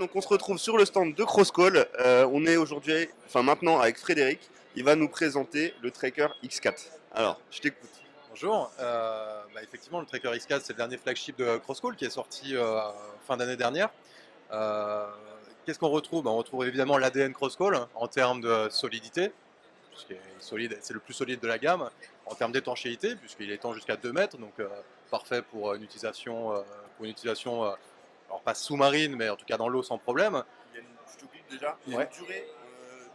donc on se retrouve sur le stand de Crosscall. On est aujourd'hui, enfin maintenant avec Frédéric. Il va nous présenter le Tracker X4. Alors, je t'écoute. Bonjour, effectivement le Tracker X4 c'est le dernier flagship de Crosscall qui est sorti fin d'année dernière. Euh, Qu'est-ce qu'on retrouve? On retrouve évidemment l'ADN Crosscall en termes de solidité, puisqu'il est solide, c'est le plus solide de la gamme, en termes d'étanchéité, puisqu'il étend jusqu'à 2 mètres, donc parfait pour une utilisation, alors pas sous-marine, mais en tout cas dans l'eau sans problème. Je te coupe déjà. Il y a une durée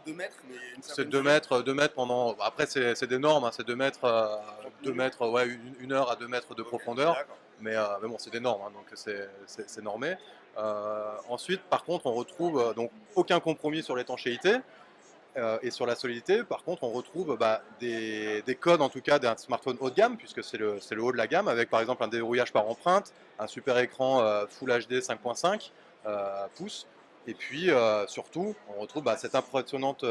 2 mètres, mais une C'est certaine 2 durée. mètres, 2 mètres pendant. Après, c'est des normes, hein, c'est 2 mètres, 2 mètres, ouais, une heure à 2 mètres de profondeur. D'accord. Mais bon, c'est des normes, hein, donc c'est normé. Ensuite, par contre, on retrouve donc aucun compromis sur l'étanchéité et sur la solidité. Par contre, on retrouve des codes, en tout cas, d'un smartphone haut de gamme, puisque c'est le haut de la gamme, avec par exemple un déverrouillage par empreinte, un super écran Full HD 5.5 pouces. Et puis surtout, on retrouve cette impressionnante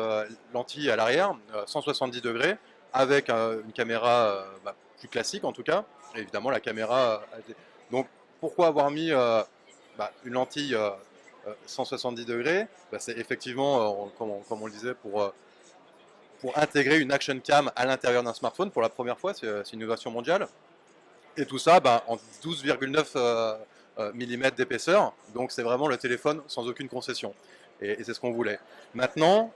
lentille à l'arrière, 170 degrés, avec une caméra plus classique en tout cas, et évidemment la caméra HD. Donc pourquoi avoir mis une lentille 170 degrés? C'est effectivement, comme on le disait, pour intégrer une action cam à l'intérieur d'un smartphone pour la première fois, c'est une innovation mondiale. Et tout ça en 12,9 mm d'épaisseur, donc c'est vraiment le téléphone sans aucune concession. Et c'est ce qu'on voulait. Maintenant,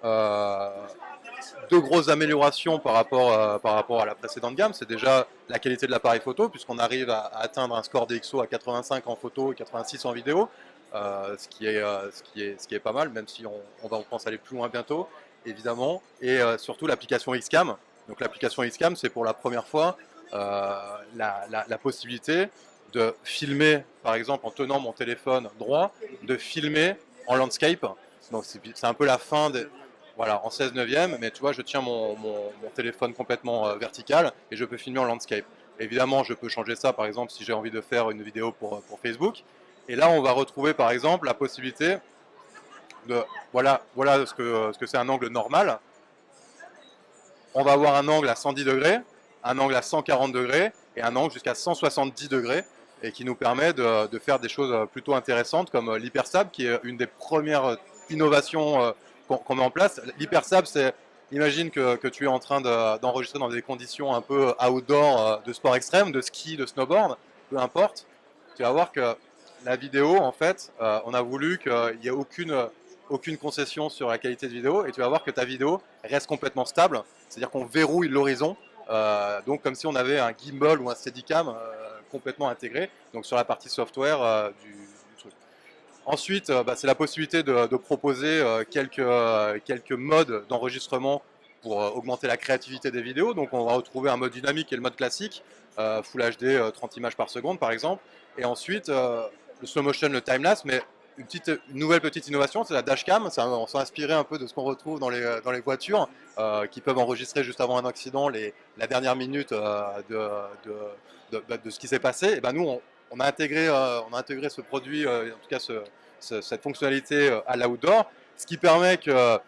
deux grosses améliorations par rapport à la précédente gamme, c'est déjà la qualité de l'appareil photo, puisqu'on arrive à atteindre un score DxO à 85 en photo et 86 en vidéo, ce qui est pas mal, même si on pense aller plus loin bientôt, évidemment. Et surtout l'application Xcam. Donc l'application Xcam, c'est pour la première fois la possibilité de filmer, par exemple en tenant mon téléphone droit, de filmer en landscape. Donc c'est un peu la fin de, voilà, en 16 neuvième, mais tu vois, je tiens mon téléphone complètement vertical et je peux filmer en landscape. Évidemment, je peux changer ça, par exemple, si j'ai envie de faire une vidéo pour Facebook. Et là, on va retrouver, par exemple, la possibilité de, voilà ce que c'est un angle normal. On va avoir un angle à 110 degrés, un angle à 140 degrés et un angle jusqu'à 170 degrés, et qui nous permet de faire des choses plutôt intéressantes comme l'hyperstab, qui est une des premières innovations qu'on met en place. L'hyperstab, c'est, imagine que tu es en train d'enregistrer dans des conditions un peu outdoor, de sport extrême, de ski, de snowboard, peu importe. Tu vas voir que la vidéo, en fait, on a voulu qu'il n'y ait aucune concession sur la qualité de vidéo, et tu vas voir que ta vidéo reste complètement stable, c'est-à-dire qu'on verrouille l'horizon, donc comme si on avait un gimbal ou un steadicam complètement intégré, donc sur la partie software du truc. Ensuite, c'est la possibilité de proposer quelques modes d'enregistrement pour augmenter la créativité des vidéos. Donc on va retrouver un mode dynamique et le mode classique, Full HD 30 images par seconde par exemple. Et ensuite, le slow motion, le time-lapse, mais une nouvelle petite innovation, c'est la dashcam. On s'est inspiré un peu de ce qu'on retrouve dans les voitures, qui peuvent enregistrer juste avant un accident la dernière minute de ce qui s'est passé. Et ben nous, on a intégré ce produit, en tout cas cette fonctionnalité à l'outdoor, ce qui permet que,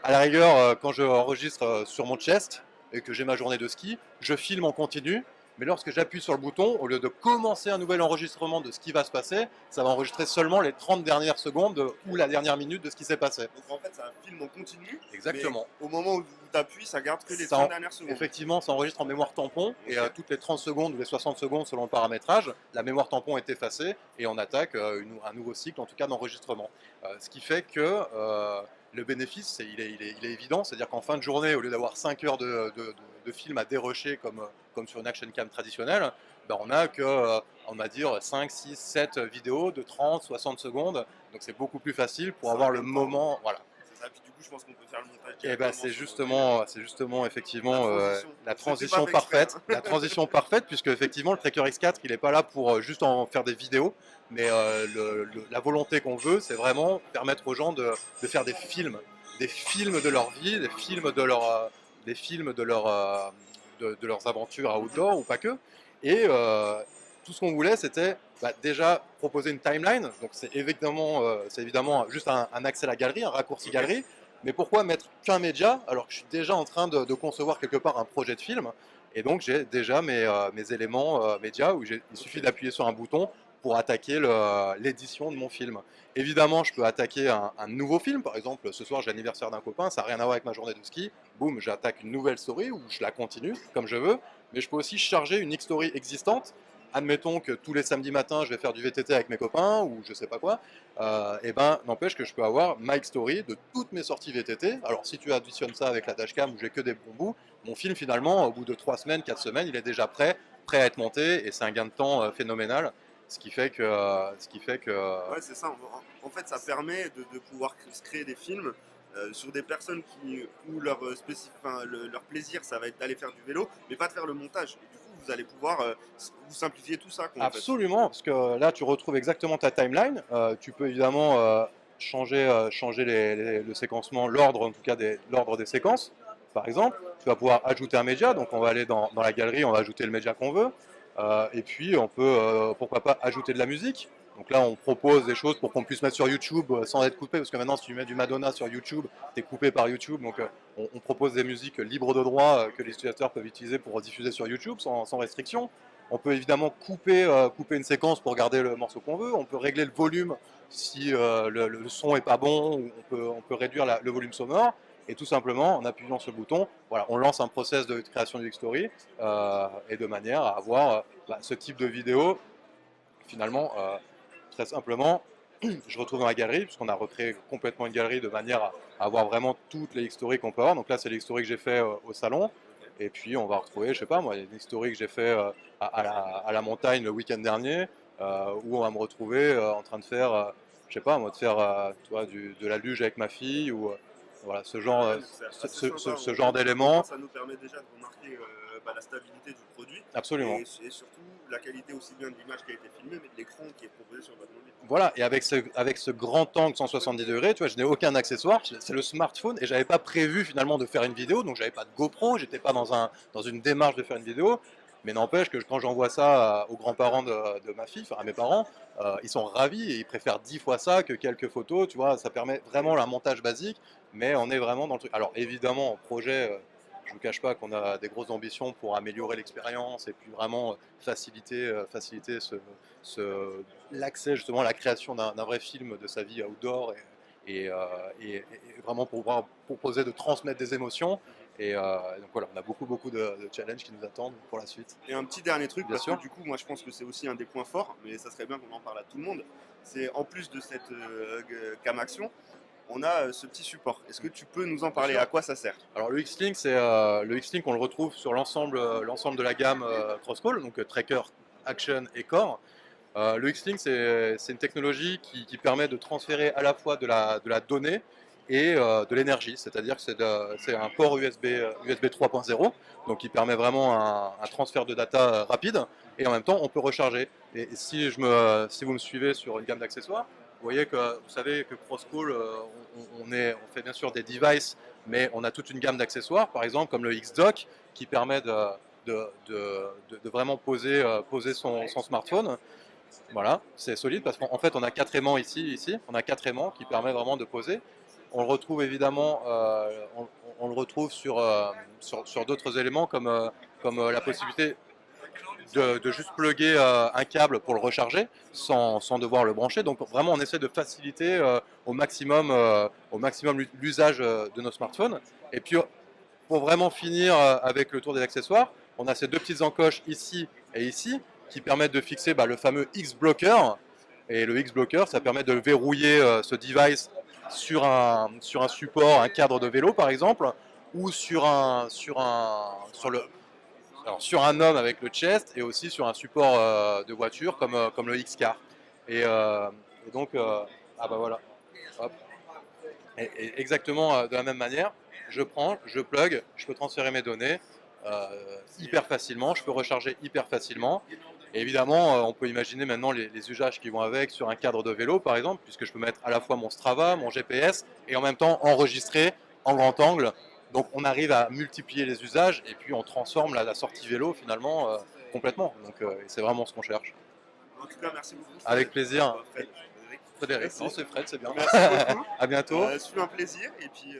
à la rigueur, quand je enregistre sur mon chest et que j'ai ma journée de ski, je filme en continu. Mais lorsque j'appuie sur le bouton, au lieu de commencer un nouvel enregistrement de ce qui va se passer, ça va enregistrer seulement les 30 dernières secondes ou la dernière minute de ce qui s'est passé. Donc en fait, c'est un film en continu. Exactement. Au moment où tu appuies, ça garde que les 30 dernières secondes. Effectivement, ça enregistre en mémoire tampon, et toutes les 30 secondes ou les 60 secondes selon le paramétrage, la mémoire tampon est effacée et on attaque un nouveau cycle, en tout cas d'enregistrement. Ce qui fait que le bénéfice, il est évident, c'est-à-dire qu'en fin de journée, au lieu d'avoir 5 heures de film à dérusher comme sur une action cam traditionnelle, on n'a que, on va dire, 5, 6, 7 vidéos de 30, 60 secondes, donc c'est beaucoup plus facile pour avoir le moment. Voilà. C'est ça, puis du coup, je pense qu'on peut faire le montage. Et c'est justement effectivement la transition pas fait parfaite, exprès, la transition parfaite, puisque effectivement le Tracker X4 il n'est pas là pour juste en faire des vidéos, mais la volonté qu'on veut, c'est vraiment permettre aux gens de faire des films de leur vie, des films de leurs aventures outdoor ou pas que. Et tout ce qu'on voulait, c'était déjà proposer une timeline. Donc c'est évidemment juste un accès à la galerie, un raccourci galerie. Mais pourquoi mettre qu'un média alors que je suis déjà en train de concevoir quelque part un projet de film? Et donc j'ai déjà mes éléments médias où il suffit d'appuyer sur un bouton pour attaquer l'édition de mon film. Évidemment, je peux attaquer un nouveau film. Par exemple, ce soir, j'ai l'anniversaire d'un copain, ça n'a rien à voir avec ma journée de ski. Boum, j'attaque une nouvelle story ou je la continue comme je veux. Mais je peux aussi charger une X-story existante. Admettons que tous les samedis matins, je vais faire du VTT avec mes copains ou je sais pas quoi. Et ben, n'empêche que je peux avoir my story de toutes mes sorties VTT. Alors, si tu additionnes ça avec la dashcam où j'ai que des bons bouts, mon film, finalement, au bout de 3 semaines, 4 semaines, il est déjà prêt à être monté et c'est un gain de temps phénoménal. Ce qui fait que. Ouais, c'est ça. En fait, ça permet de pouvoir se créer des films sur des personnes où leur plaisir, ça va être d'aller faire du vélo, mais pas de faire le montage. Et du coup, vous allez pouvoir vous simplifier tout ça. Quoi, Absolument, parce que là, tu retrouves exactement ta timeline. Tu peux évidemment changer le séquencement, l'ordre en tout cas l'ordre des séquences. Par exemple, tu vas pouvoir ajouter un média, donc on va aller dans la galerie, on va ajouter le média qu'on veut. Et puis on peut, pourquoi pas, ajouter de la musique. Donc là, on propose des choses pour qu'on puisse mettre sur YouTube sans être coupé, parce que maintenant, si tu mets du Madonna sur YouTube, tu es coupé par YouTube. Donc on propose des musiques libres de droit que les utilisateurs peuvent utiliser pour diffuser sur YouTube sans restriction. On peut évidemment couper une séquence pour garder le morceau qu'on veut. On peut régler le volume si le son est pas bon. On peut réduire le volume sonore. Et tout simplement, en appuyant sur le bouton, voilà, on lance un process de création du X-Story et de manière à avoir ce type de vidéo. Finalement, très simplement, je retrouve dans la galerie, puisqu'on a recréé complètement une galerie de manière à avoir vraiment toutes les X-Stories qu'on peut avoir. Donc là, c'est les X-Stories que j'ai fait au salon. Et puis, on va retrouver, je sais pas moi, une X-Story que j'ai fait à la montagne le week-end dernier, où on va me retrouver en train de faire, je sais pas moi, tu vois, de la luge avec ma fille, ou voilà, ce genre, ce genre d'éléments. Ça nous permet déjà de remarquer la stabilité du produit. Absolument. Et surtout la qualité aussi bien de l'image qui a été filmée, mais de l'écran qui est proposé sur votre mobile. Voilà, et avec ce grand angle 170 degrés, tu vois, je n'ai aucun accessoire, c'est le smartphone, et j'avais pas prévu finalement de faire une vidéo, donc j'avais pas de GoPro, j'étais pas dans une démarche de faire une vidéo, mais n'empêche que quand j'envoie ça aux grands-parents de ma fille, enfin à mes parents, ils sont ravis et ils préfèrent 10 fois ça que quelques photos, tu vois, ça permet vraiment un montage basique, mais on est vraiment dans le truc. Alors évidemment, en projet, je ne vous cache pas qu'on a des grosses ambitions pour améliorer l'expérience et puis vraiment faciliter l'accès justement à la création d'un vrai film de sa vie outdoor et vraiment pour pouvoir proposer de transmettre des émotions. Et donc voilà, on a beaucoup de challenges qui nous attendent pour la suite. Et un petit dernier truc, Bien parce sûr. que du coup, moi je pense que c'est aussi un des points forts, mais ça serait bien qu'on en parle à tout le monde. C'est en plus de cette cam action, on a ce petit support. Est-ce que tu peux nous en parler? À quoi ça sert? Alors le X-Link, le X-Link, on le retrouve sur l'ensemble de la gamme Crosscall, donc Tracker, Action et Core. Le X-Link, c'est une technologie qui permet de transférer à la fois de la donnée et de l'énergie, c'est-à-dire que c'est un port USB 3.0, donc qui permet vraiment un transfert de data rapide, et en même temps on peut recharger. Et si vous me suivez sur une gamme d'accessoires, vous voyez que vous savez que Crosscall, on fait bien sûr des devices, mais on a toute une gamme d'accessoires, par exemple comme le X-Dock, qui permet de vraiment poser son smartphone. Voilà, c'est solide parce qu'en fait on a 4 aimants ici, on a 4 aimants qui permettent vraiment de poser. On le retrouve évidemment, on le retrouve sur d'autres éléments comme la possibilité de juste plugger un câble pour le recharger sans devoir le brancher. Donc vraiment on essaie de faciliter au maximum l'usage de nos smartphones. Et puis pour vraiment finir avec le tour des accessoires, on a ces deux petites encoches ici et ici qui permettent de fixer le fameux X-Blocker. Et le X-Blocker, ça permet de verrouiller ce device sur un support, un cadre de vélo par exemple, ou sur un homme avec le chest, et aussi sur un support de voiture comme le X-Car. Et donc, ah bah voilà, hop. Et exactement de la même manière, je prends, je plug, je peux transférer mes données hyper facilement, je peux recharger hyper facilement. Et évidemment, on peut imaginer maintenant les usages qui vont avec sur un cadre de vélo par exemple, puisque je peux mettre à la fois mon Strava, mon GPS, et en même temps enregistrer en grand angle. Donc on arrive à multiplier les usages et puis on transforme la sortie vélo finalement complètement. Donc c'est vraiment ce qu'on cherche. En tout cas, merci beaucoup. Avec plaisir. Fred. Frédéric, non, c'est Fred, c'est bien. Merci beaucoup. À bientôt. C'est un plaisir et puis